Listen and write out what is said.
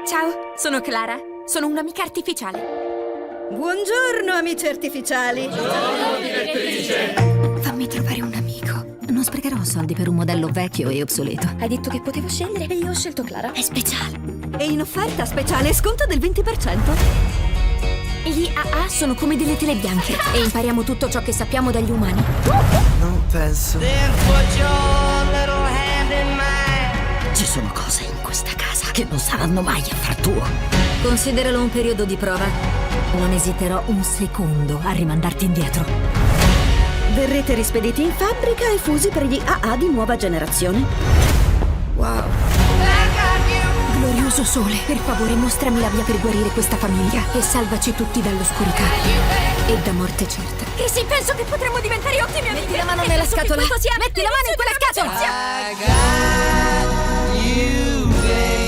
Ciao, sono Clara. Sono un'amica artificiale. Buongiorno, amici artificiali. Buongiorno, direttrice. Fammi trovare un amico. Non sprecherò soldi per un modello vecchio e obsoleto. Hai detto che potevo scegliere e io ho scelto Clara. È speciale. E in offerta speciale sconto del 20%. Gli AA sono come delle tele bianche e impariamo tutto ciò che sappiamo dagli umani. Non penso. Ci sono cose in questa casa che non saranno mai affar tuo. Consideralo un periodo di prova. Non esiterò un secondo a rimandarti indietro. Verrete rispediti in fabbrica e fusi per gli AA di nuova generazione. Wow. Glorioso sole, per favore mostrami la via per guarire questa famiglia e salvaci tutti dall'oscurità e da morte certa. Che sì, penso che potremmo diventare ottimi amici. Metti la mano nella scatola. Metti la mano in quella scatola. I got you, babe.